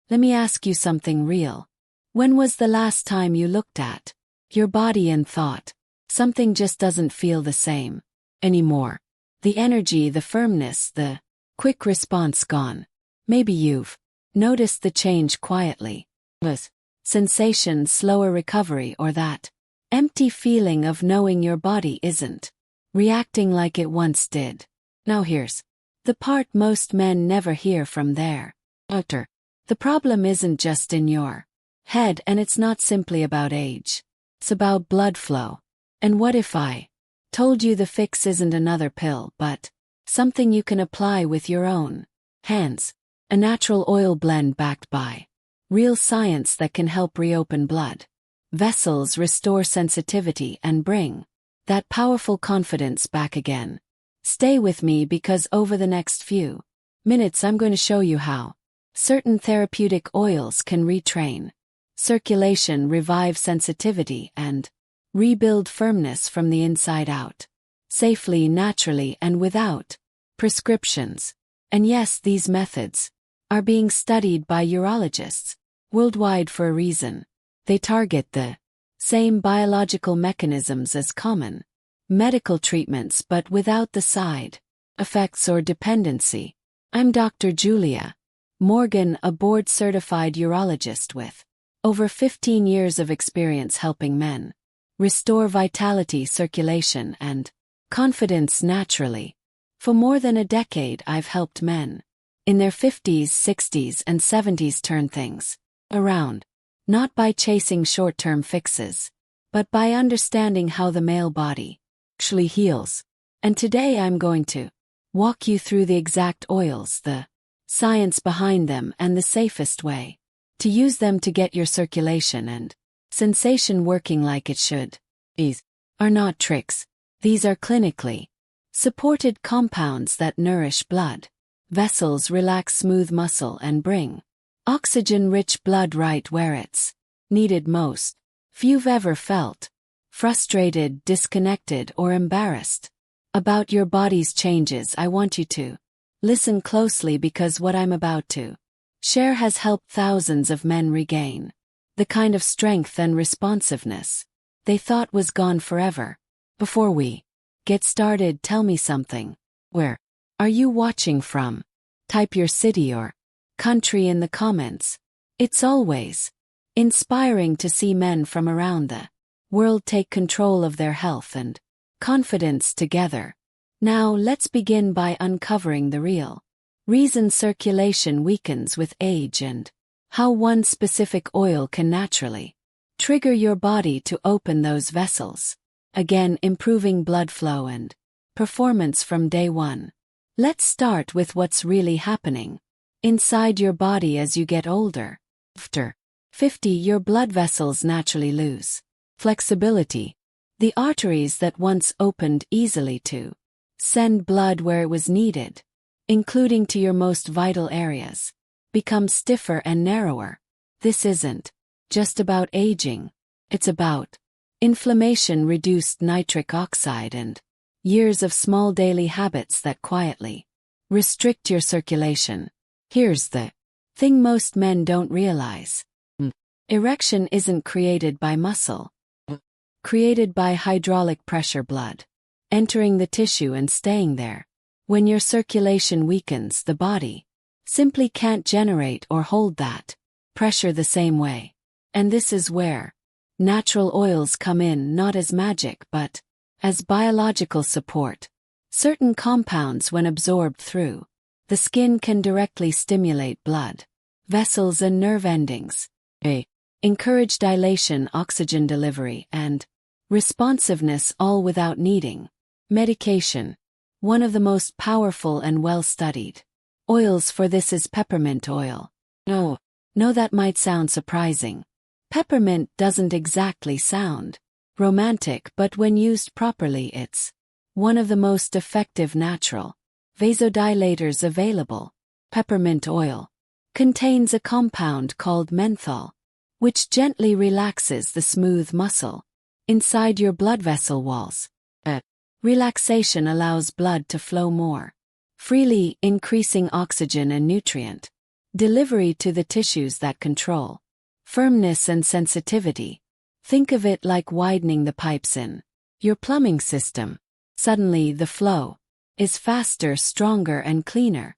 Let me ask you something real. When was the last time you looked at your body and thought, something just doesn't feel the same anymore? The energy, the firmness, the quick response gone. Maybe you've noticed the change quietly. With sensation, slower recovery, or that empty feeling of knowing your body isn't reacting like it once did. Now here's the part most men never hear from there. Doctor, the problem isn't just in your head, and it's not simply about age. It's about blood flow. And what if I told you the fix isn't another pill, but something you can apply with your own hands? A natural oil blend backed by real science that can help reopen blood vessels, restore sensitivity, and bring that powerful confidence back again. Stay with me, because over the next few minutes I'm going to show you how certain therapeutic oils can retrain circulation, revive sensitivity, and rebuild firmness from the inside out, safely, naturally, and without prescriptions. And yes, these methods are being studied by urologists worldwide for a reason. They target the same biological mechanisms as common medical treatments, but without the side effects or dependency. I'm Dr. Julia Morgan, a board-certified urologist with over 15 years of experience helping men restore vitality, circulation, and confidence naturally. For more than a decade, I've helped men in their 50s, 60s, and 70s turn things around, not by chasing short-term fixes, but by understanding how the male body actually heals. And today I'm going to walk you through the exact oils, the science behind them, and the safest way to use them to get your circulation and sensation working like it should. These are not tricks. These are clinically supported compounds that nourish blood vessels, relax smooth muscle, and bring oxygen-rich blood right where it's needed most. If you've ever felt frustrated, disconnected, or embarrassed about your body's changes, I want you to listen closely, because what I'm about to share has helped thousands of men regain the kind of strength and responsiveness they thought was gone forever. Before we get started, tell me something. Where are you watching from? Type your city or country in the comments. It's always inspiring to see men from around the world take control of their health and confidence together. Now let's begin by uncovering the real reason circulation weakens with age and how one specific oil can naturally trigger your body to open those vessels again, improving blood flow and performance from day one. Let's start with what's really happening inside your body as you get older. After 50, your blood vessels naturally lose flexibility. The arteries that once opened easily to send blood where it was needed, including to your most vital areas, become stiffer and narrower. This isn't just about aging. It's about inflammation, reduced nitric oxide, and years of small daily habits that quietly restrict your circulation. Here's the thing most men don't realize. Erection isn't created by muscle. Created by hydraulic pressure, blood entering the tissue and staying there. When your circulation weakens, the body simply can't generate or hold that pressure the same way. And this is where natural oils come in, not as magic but as biological support. Certain compounds, when absorbed through the skin, can directly stimulate blood vessels and nerve endings. They encourage dilation, oxygen delivery, and responsiveness, all without needing medication. One of the most powerful and well-studied oils for this is peppermint oil. No, that might sound surprising. Peppermint doesn't exactly sound romantic, but when used properly, it's one of the most effective natural vasodilators available. Peppermint oil contains a compound called menthol, which gently relaxes the smooth muscle inside your blood vessel walls. Relaxation allows blood to flow more freely, increasing oxygen and nutrient Delivery to the tissues that control. Firmness and sensitivity. Think of it like widening the pipes in your plumbing system. Suddenly the flow is faster, stronger, and cleaner.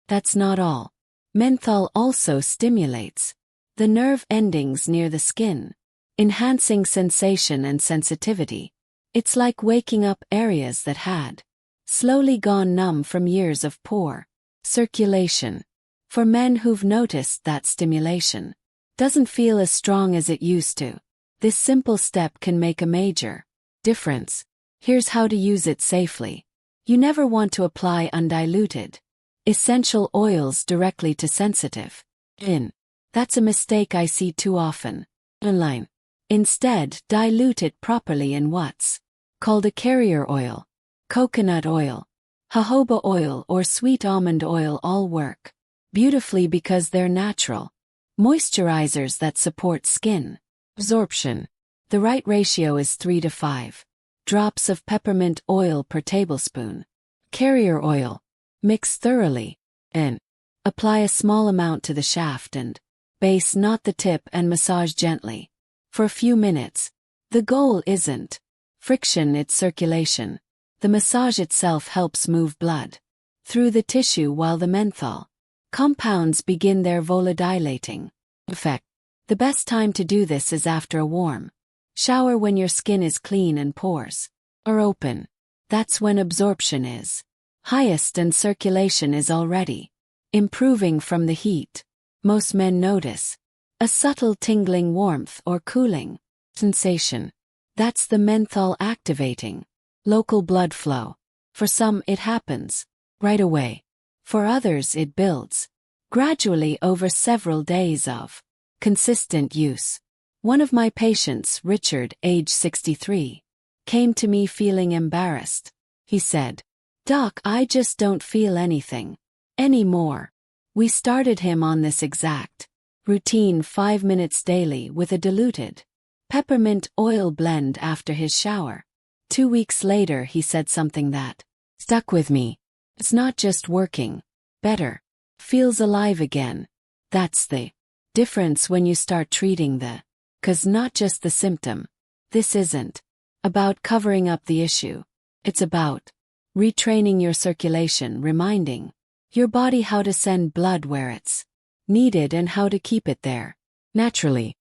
That's not all. Menthol also stimulates the nerve endings near the skin, enhancing sensation and sensitivity. It's like waking up areas that had slowly gone numb from years of poor circulation. For men who've noticed that stimulation doesn't feel as strong as it used to, this simple step can make a major difference. Here's how to use it safely. You never want to apply undiluted essential oils directly to sensitive skin. That's a mistake I see too often online. Instead, dilute it properly in what's called a carrier oil. Coconut oil, jojoba oil, or sweet almond oil all work beautifully because they're natural moisturizers that support skin absorption. The right ratio is 3 to 5 drops of peppermint oil per tablespoon. Carrier oil. Mix thoroughly and apply a small amount to the shaft and base, not the tip, and massage gently for a few minutes. The goal isn't friction, it's circulation. The massage itself helps move blood through the tissue while the menthol compounds begin their vasodilating effect. The best time to do this is after a warm shower, when your skin is clean and pores are open. That's when absorption is highest and circulation is already improving from the heat. Most men notice a subtle tingling, warmth, or cooling sensation. That's the menthol activating local blood flow. For some, it happens right away. For others, it builds gradually over several days of consistent use. One of my patients, Richard, age 63, came to me feeling embarrassed. He said, "Doc, I just don't feel anything anymore." We started him on this exact routine, 5 minutes daily with a diluted peppermint oil blend after his shower. 2 weeks later, he said something that stuck with me. It's not just working better, feels alive again. That's the difference when you start treating the cause, not just the symptom. This isn't about covering up the issue. It's about retraining your circulation, reminding your body how to send blood where it's needed and how to keep it there naturally.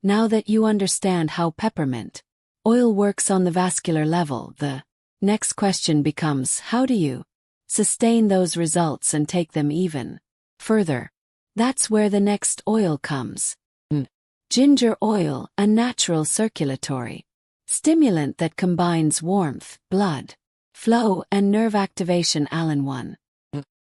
Now that you understand how peppermint oil works on the vascular level, the next question becomes, how do you sustain those results and take them even further? That's where the next oil comes. Ginger oil, a natural circulatory stimulant that combines warmth, blood flow, and nerve activation. Alan 1.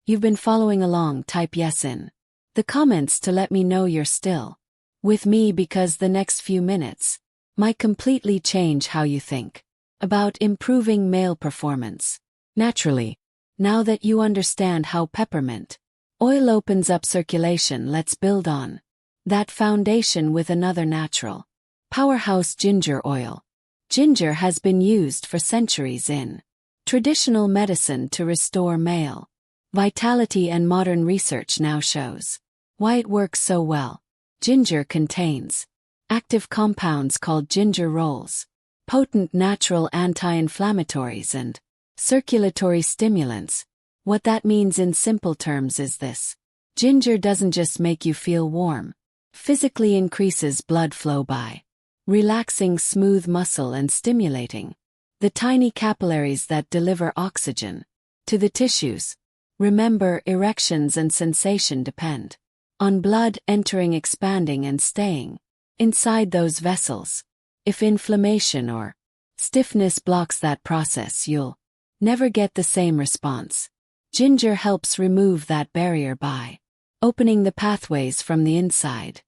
You've been following along? Type yes in the comments to let me know you're still with me, because the next few minutes might completely change how you think about improving male performance naturally. Now that you understand how peppermint oil opens up circulation, let's build on that foundation with another natural powerhouse, ginger oil. Ginger has been used for centuries in traditional medicine to restore male vitality, and modern research now shows why it works so well. Ginger contains active compounds called gingerols, potent natural anti-inflammatories and circulatory stimulants. What that means in simple terms is this: ginger doesn't just make you feel warm, physically increases blood flow by relaxing smooth muscle and stimulating the tiny capillaries that deliver oxygen to the tissues. Remember, erections and sensation depend on blood entering, expanding, and staying inside those vessels. If inflammation or stiffness blocks that process, you'll never get the same response. Ginger helps remove that barrier by opening the pathways from the inside.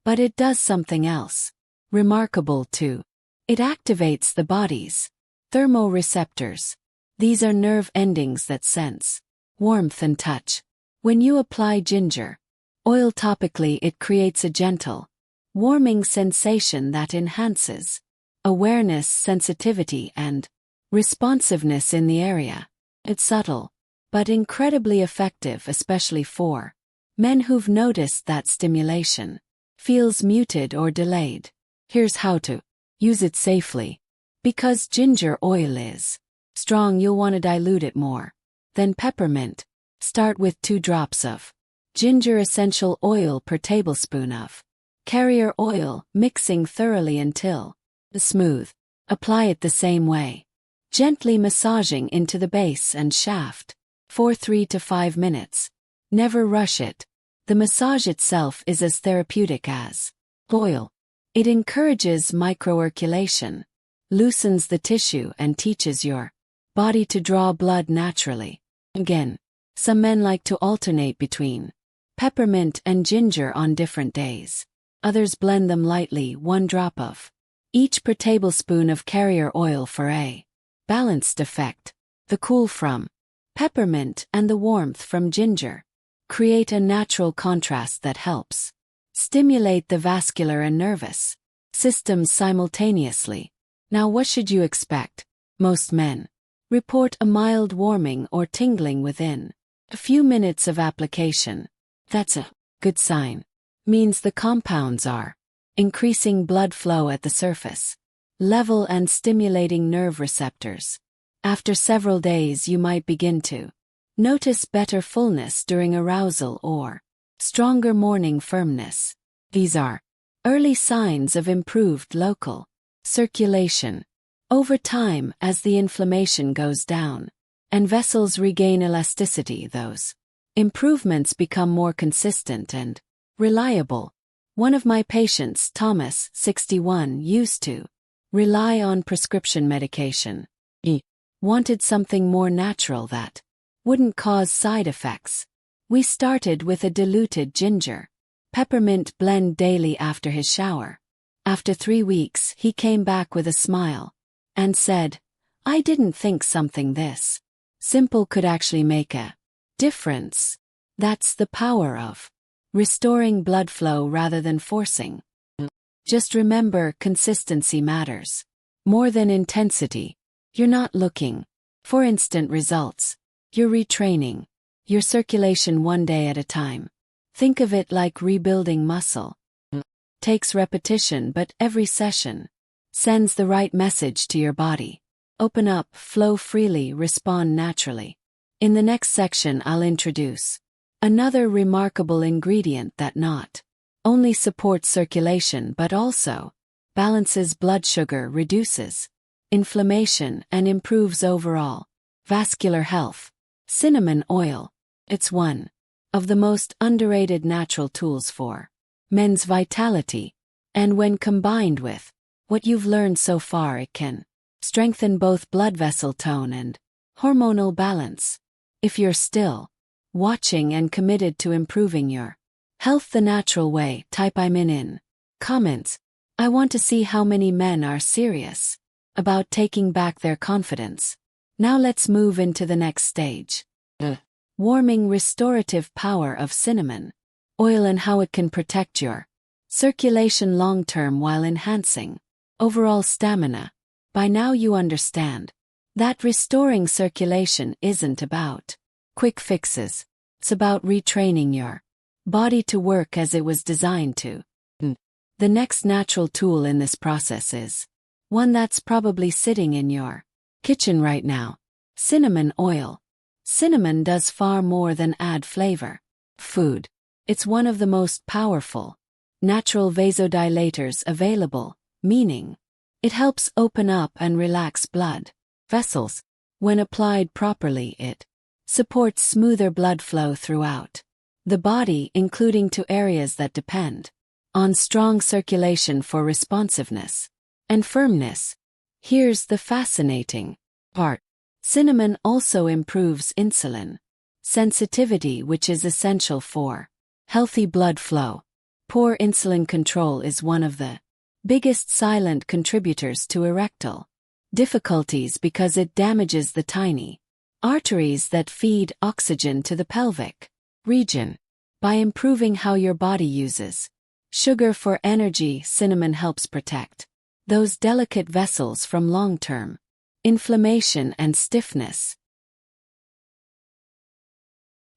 But it does something else remarkable too. It activates the body's thermoreceptors. These are nerve endings that sense warmth and touch. When you apply ginger oil topically, it creates a gentle, warming sensation that enhances awareness, sensitivity, and responsiveness in the area. It's subtle, but incredibly effective, especially for men who've noticed that stimulation feels muted or delayed. Here's how to use it safely. Because ginger oil is strong, you'll want to dilute it more than peppermint. Start with 2 drops of ginger essential oil per tablespoon of carrier oil, mixing thoroughly until smooth. Apply it the same way, gently massaging into the base and shaft for 3 to 5 minutes. Never rush it. The massage itself is as therapeutic as oil. It encourages microirculation, loosens the tissue, and teaches your body to draw blood naturally. Again, some men like to alternate between peppermint and ginger on different days. Others blend them lightly, 1 drop of each per tablespoon of carrier oil for a balanced effect. The cool from peppermint and the warmth from ginger create a natural contrast that helps stimulate the vascular and nervous systems simultaneously. Now, what should you expect? Most men report a mild warming or tingling within a few minutes of application. That's a good sign. Means the compounds are increasing blood flow at the surface level and stimulating nerve receptors. After several days, you might begin to notice better fullness during arousal or stronger morning firmness. These are early signs of improved local circulation. Over time, as the inflammation goes down and vessels regain elasticity, those improvements become more consistent and reliable. One of my patients, Thomas, 61, used to rely on prescription medication. He wanted something more natural that wouldn't cause side effects. We started with a diluted ginger peppermint blend daily after his shower. After 3 weeks, he came back with a smile and said, "I didn't think something this simple could actually make a difference." That's the power of restoring blood flow rather than forcing. Just remember, consistency matters more than intensity. You're not looking for instant results. You're retraining your circulation 1 day at a time. Think of it like rebuilding muscle. Takes repetition, but every session sends the right message to your body. Open up, flow freely, respond naturally. In the next section, I'll introduce another remarkable ingredient that not only supports circulation but also balances blood sugar, reduces inflammation, and improves overall vascular health. Cinnamon oil. It's one of the most underrated natural tools for men's vitality, and when combined with what you've learned so far, it can strengthen both blood vessel tone and hormonal balance. If you're still watching and committed to improving your health the natural way, type "I'm in comments. I want to see how many men are serious about taking back their confidence. Now let's move into the next stage. Warming restorative power of cinnamon oil and how it can protect your circulation long-term while enhancing overall stamina. By now you understand that restoring circulation isn't about quick fixes. It's about retraining your body to work as it was designed to. The next natural tool in this process is one that's probably sitting in your kitchen right now. Cinnamon oil. Cinnamon does far more than add flavor. Food. It's one of the most powerful natural vasodilators available, meaning it helps open up and relax blood vessels. When applied properly, it supports smoother blood flow throughout the body, including to areas that depend on strong circulation for responsiveness and firmness. Here's the fascinating part. Cinnamon also improves insulin sensitivity, which is essential for healthy blood flow. Poor insulin control is one of the biggest silent contributors to erectile difficulties because it damages the tiny arteries that feed oxygen to the pelvic region. By improving how your body uses sugar for energy, cinnamon helps protect those delicate vessels from long-term inflammation and stiffness.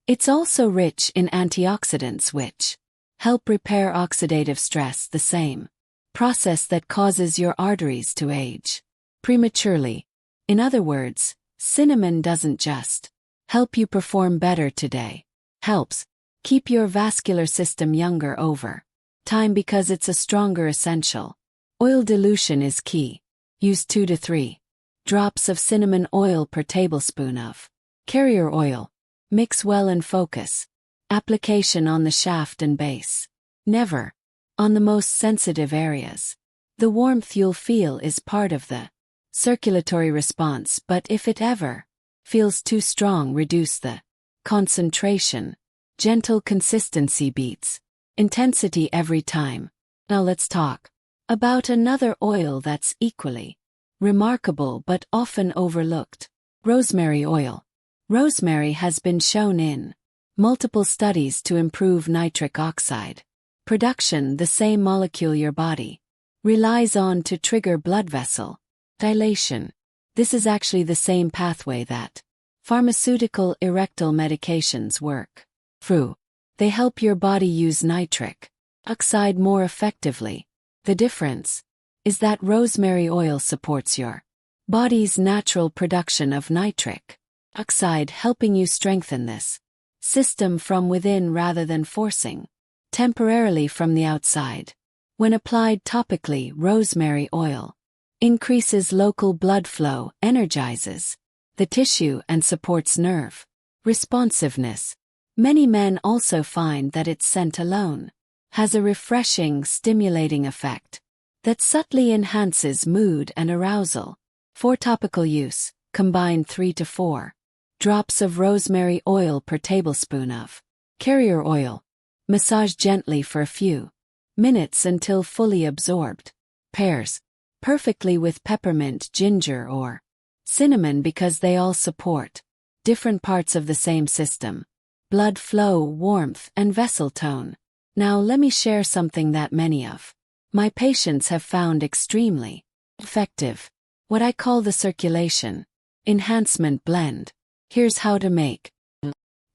It's also rich in antioxidants which help repair oxidative stress, the same process that causes your arteries to age prematurely. In other words, cinnamon doesn't just help you perform better today, helps keep your vascular system younger over time because it's a stronger essential. Oil dilution is key. Use 2 to 3 drops of cinnamon oil per tablespoon of carrier oil. Mix well and focus. Application on the shaft and base. Never on the most sensitive areas. The warmth you'll feel is part of the circulatory response, but if it ever feels too strong, reduce the concentration. Gentle consistency beats intensity every time. Now let's talk about another oil that's equally remarkable but often overlooked. Rosemary oil. Rosemary has been shown in multiple studies to improve nitric oxide production, the same molecule your body relies on to trigger blood vessel dilation. This is actually the same pathway that pharmaceutical erectile medications work through. They help your body use nitric oxide more effectively. The difference is that rosemary oil supports your body's natural production of nitric oxide, helping you strengthen this system from within rather than forcing temporarily from the outside. When applied topically, rosemary oil increases local blood flow, energizes the tissue, and supports nerve responsiveness. Many men also find that its scent alone has a refreshing, stimulating effect that subtly enhances mood and arousal. For topical use, combine 3 to 4 drops of rosemary oil per tablespoon of carrier oil. Massage gently for a few minutes until fully absorbed. Pairs perfectly with peppermint, ginger, or cinnamon because they all support different parts of the same system: blood flow, warmth, and vessel tone. Now let me share something that many of my patients have found extremely effective: what I call the circulation enhancement blend. Here's how to make.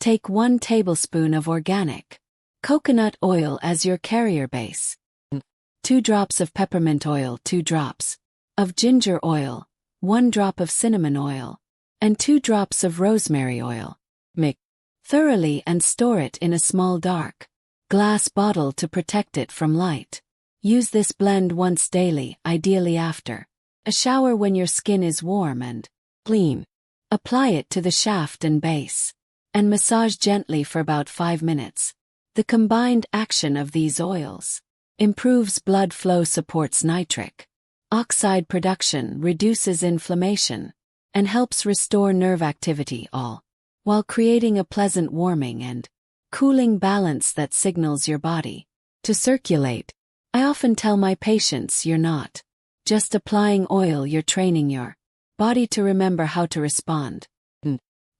Take 1 tablespoon of organic coconut oil as your carrier base, 2 drops of peppermint oil, 2 drops of ginger oil, 1 drop of cinnamon oil, and 2 drops of rosemary oil. Mix thoroughly and store it in a small dark glass bottle to protect it from light. Use this blend once daily, ideally after a shower when your skin is warm and clean. Apply it to the shaft and base, and massage gently for about 5 minutes. The combined action of these oils improves blood flow, supports nitric oxide production, reduces inflammation, and helps restore nerve activity, all while creating a pleasant warming and cooling balance that signals your body to circulate. I often tell my patients, you're not just applying oil, you're training your body to remember how to respond.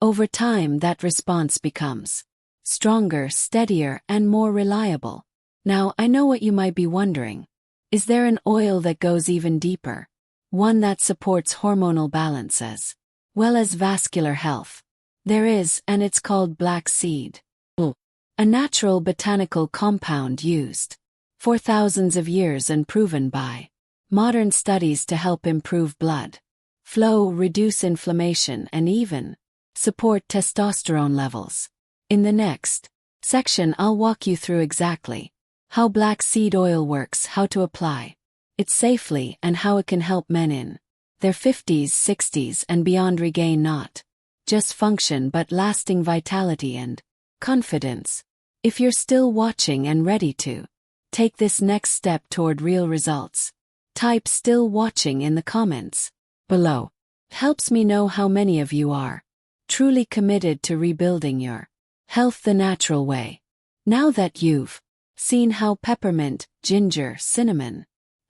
Over time, that response becomes stronger, steadier, and more reliable. Now, I know what you might be wondering. Is there an oil that goes even deeper? One that supports hormonal balance as well as vascular health? There is, and it's called black seed oil, a natural botanical compound used for thousands of years and proven by modern studies to help improve blood flow, reduce inflammation, and even support testosterone levels. In the next section, I'll walk you through exactly how black seed oil works, how to apply it safely, and how it can help men in their 50s, 60s, and beyond regain not just function but lasting vitality and confidence. If you're still watching and ready to take this next step toward real results, type "still watching" in the comments below. It helps me know how many of you are truly committed to rebuilding your health the natural way. Now that you've seen how peppermint, ginger, cinnamon,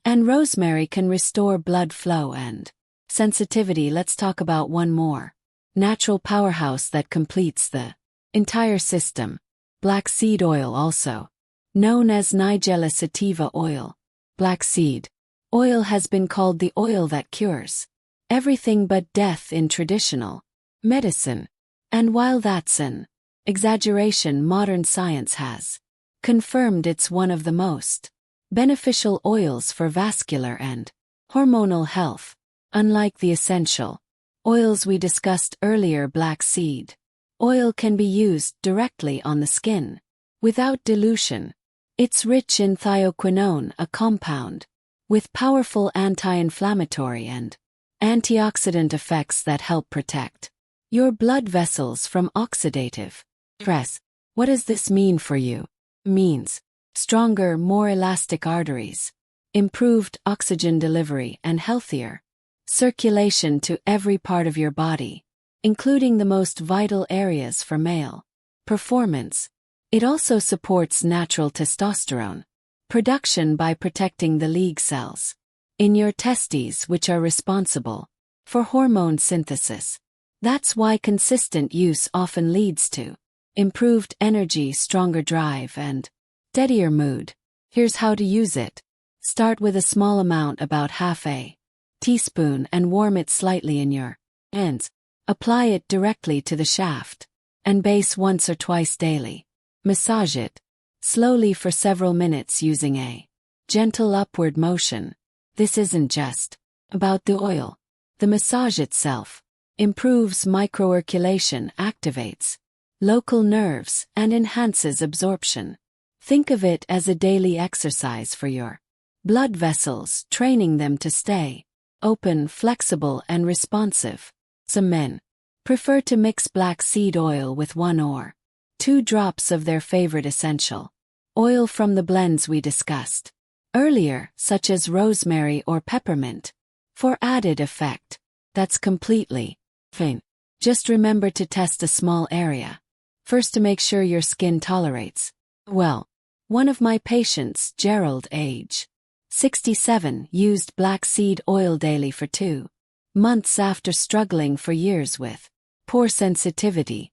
and rosemary can restore blood flow and sensitivity, let's talk about one more natural powerhouse that completes the entire system: black seed oil, also known as Nigella sativa oil. Black seed oil has been called the oil that cures everything but death in traditional medicine. And while that's an exaggeration modern science has confirmed it's one of the most beneficial oils for vascular and hormonal health. Unlike the essential oils we discussed earlier, black seed oil can be used directly on the skin without dilution. It's rich in thioquinone, a compound with powerful anti-inflammatory and antioxidant effects that help protect your blood vessels from oxidative stress. What does this mean for you? Means stronger, more elastic arteries, improved oxygen delivery, and healthier circulation to every part of your body, including the most vital areas for male performance. It also supports natural testosterone production by protecting the Leydig cells in your testes, which are responsible for hormone synthesis. That's why consistent use often leads to improved energy, stronger drive, and steadier mood. Here's how to use it. Start with a small amount, about half a teaspoon, and warm it slightly in your hands. Apply it directly to the shaft and base once or twice daily. Massage it slowly for several minutes using a gentle upward motion. This isn't just about the oil. The massage itself improves microcirculation, activates local nerves, and enhances absorption. Think of it as a daily exercise for your blood vessels, training them to stay open, flexible, and responsive. Some men prefer to mix black seed oil with 1 or 2 drops of their favorite essential oil from the blends we discussed earlier, such as rosemary or peppermint, for added effect. That's completely fine. Just remember to test a small area first to make sure your skin tolerates well. One of my patients, Gerald, age 67, used black seed oil daily for 2 months after struggling for years with poor sensitivity.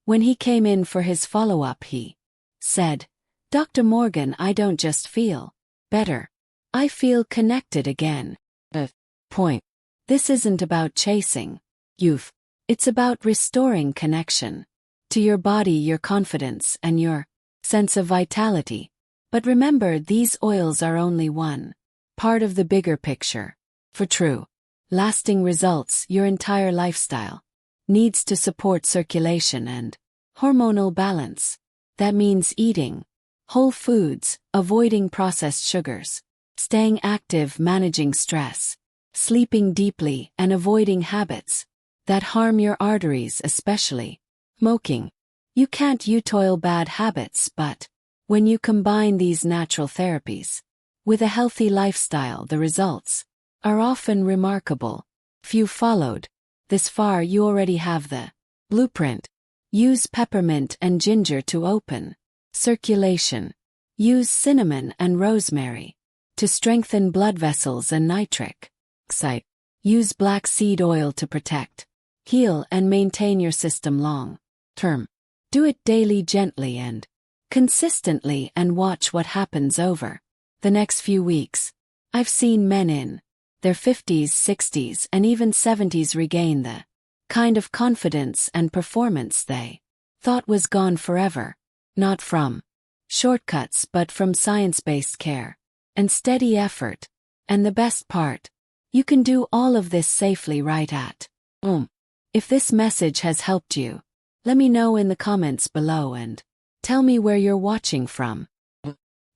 When he came in for his follow-up, he said, "Dr. Morgan, I don't just feel better. I feel connected again." Point. This isn't about chasing youth. It's about restoring connection to your body, your confidence, and your sense of vitality. But remember, these oils are only one part of the bigger picture. For true, lasting results, your entire lifestyle needs to support circulation and hormonal balance. That means eating whole foods, avoiding processed sugars, staying active, managing stress, sleeping deeply, and avoiding habits that harm your arteries, especially smoking. You can't utoil bad habits, but when you combine these natural therapies with a healthy lifestyle, the results are often remarkable. If you followed this far, you already have the blueprint. Use peppermint and ginger to open circulation. Use cinnamon and rosemary to strengthen blood vessels and nitric oxide. Use black seed oil to protect, heal, and maintain your system long term. Do it daily, gently and consistently, and watch what happens over the next few weeks. I've seen men in their 50s, 60s, and even 70s regain the kind of confidence and performance they thought was gone forever, not from shortcuts but from science-based care and steady effort. And the best part, you can do all of this safely right at home. If this message has helped you, let me know in the comments below and tell me where you're watching from.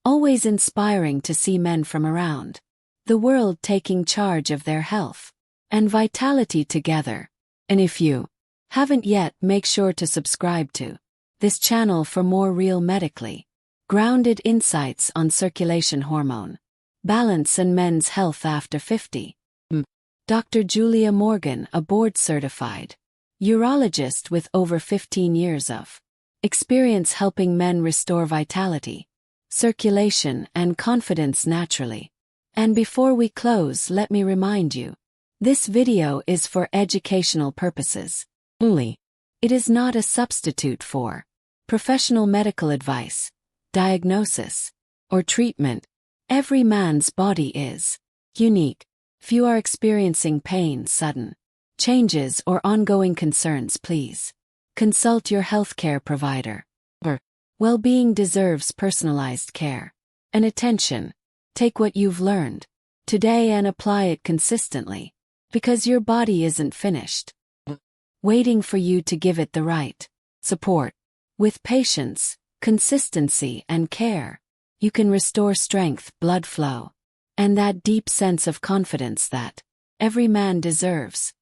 Always inspiring to see men from around the world taking charge of their health and vitality together. And if you haven't yet, make sure to subscribe to this channel for more real, medically grounded insights on circulation, hormone balance, and men's health after 50. Dr. Julia Morgan, a board-certified urologist with over 15 years of experience helping men restore vitality, circulation, and confidence naturally. And before we close, let me remind you, this video is for educational purposes only. It is not a substitute for professional medical advice, diagnosis, or treatment. Every man's body is unique. If you are experiencing pain, sudden changes, or ongoing concerns, please consult your healthcare provider. Well-being deserves personalized care and attention. Take what you've learned today and apply it consistently, because your body isn't finished waiting for you to give it the right support. With patience, consistency, and care, you can restore strength, blood flow, and that deep sense of confidence that every man deserves.